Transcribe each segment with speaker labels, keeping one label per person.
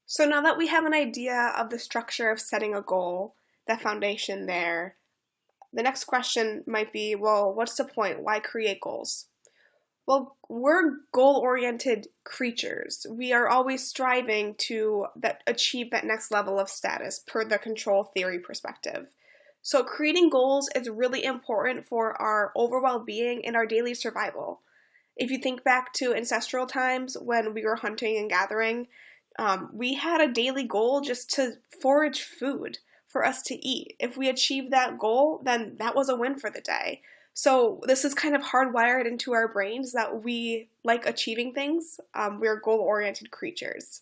Speaker 1: So now that we have an idea of the structure of setting a goal, the foundation there, the next question might be, well, what's the point? Why create goals? Well, we're goal-oriented creatures. We are always striving to achieve that next level of status per the control theory perspective. So creating goals is really important for our overall well-being and our daily survival. If you think back to ancestral times when we were hunting and gathering, we had a daily goal just to forage food for us to eat. If we achieved that goal, then that was a win for the day. So this is kind of hardwired into our brains that we like achieving things. We're goal-oriented creatures.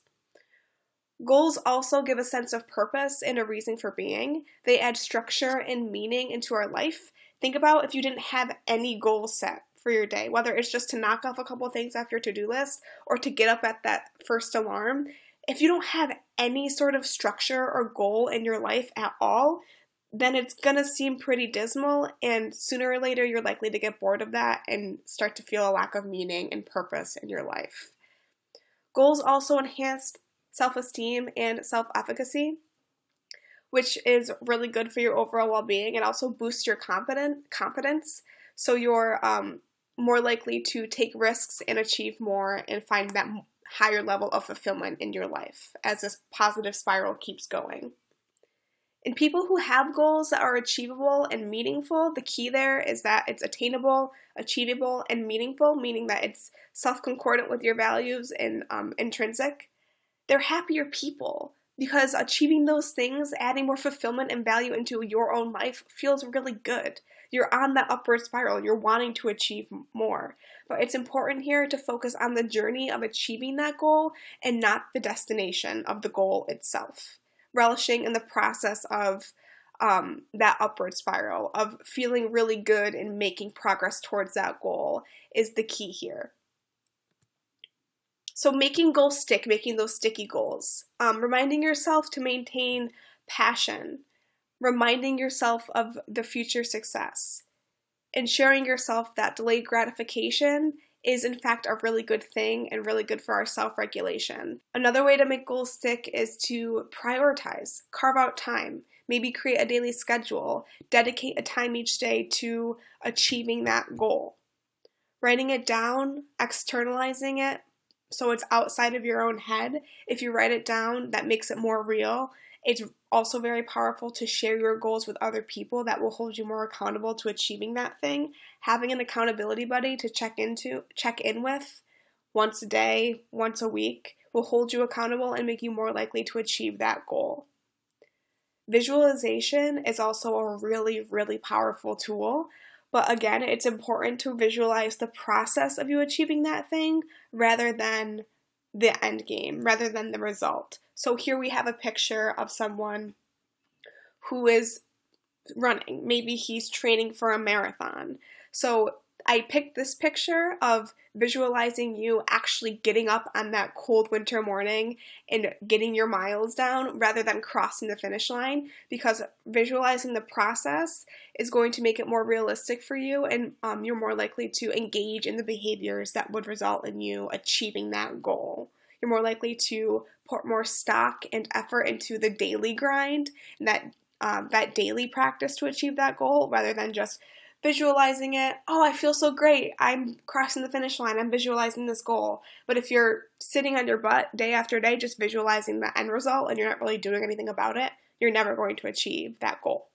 Speaker 1: Goals also give a sense of purpose and a reason for being. They add structure and meaning into our life. Think about if you didn't have any goal set for your day, whether it's just to knock off a couple things off your to-do list or to get up at that first alarm. If you don't have any sort of structure or goal in your life at all, then it's going to seem pretty dismal, and sooner or later you're likely to get bored of that and start to feel a lack of meaning and purpose in your life. Goals also enhance self-esteem and self-efficacy, which is really good for your overall well-being. It also boosts your confidence, so you're more likely to take risks and achieve more and find that higher level of fulfillment in your life as this positive spiral keeps going. In people who have goals that are achievable and meaningful, the key there is that it's attainable, achievable, and meaningful, meaning that it's self-concordant with your values and intrinsic. They're happier people because achieving those things, adding more fulfillment and value into your own life feels really good. You're on that upward spiral. You're wanting to achieve more. But it's important here to focus on the journey of achieving that goal and not the destination of the goal itself. Relishing in the process of that upward spiral, of feeling really good and making progress towards that goal is the key here. So making goals stick, making those sticky goals, reminding yourself to maintain passion, reminding yourself of the future success, ensuring yourself that delayed gratification is in fact a really good thing and really good for our self-regulation. Another way to make goals stick is to prioritize, carve out time, maybe create a daily schedule, dedicate a time each day to achieving that goal. Writing it down, externalizing it, so it's outside of your own head. If you write it down, that makes it more real. It's also very powerful to share your goals with other people that will hold you more accountable to achieving that thing. Having an accountability buddy to check in with once a day, once a week will hold you accountable and make you more likely to achieve that goal. Visualization is also a really, really powerful tool. But again, it's important to visualize the process of you achieving that thing rather than the end game, rather than the result. So here we have a picture of someone who is running. Maybe he's training for a marathon. So I picked this picture of visualizing you actually getting up on that cold winter morning and getting your miles down rather than crossing the finish line, because visualizing the process is going to make it more realistic for you, and you're more likely to engage in the behaviors that would result in you achieving that goal. You're more likely to put more stock and effort into the daily grind and that daily practice to achieve that goal rather than just visualizing it. Oh, I feel so great. I'm crossing the finish line. I'm visualizing this goal. But if you're sitting on your butt day after day just visualizing the end result and you're not really doing anything about it, you're never going to achieve that goal.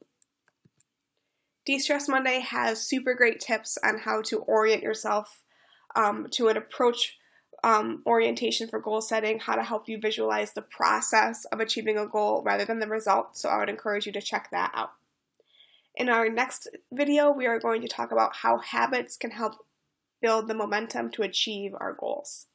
Speaker 1: De-Stress Monday has super great tips on how to orient yourself to an approach orientation for goal setting, how to help you visualize the process of achieving a goal rather than the result. So I would encourage you to check that out. In our next video, we are going to talk about how habits can help build the momentum to achieve our goals.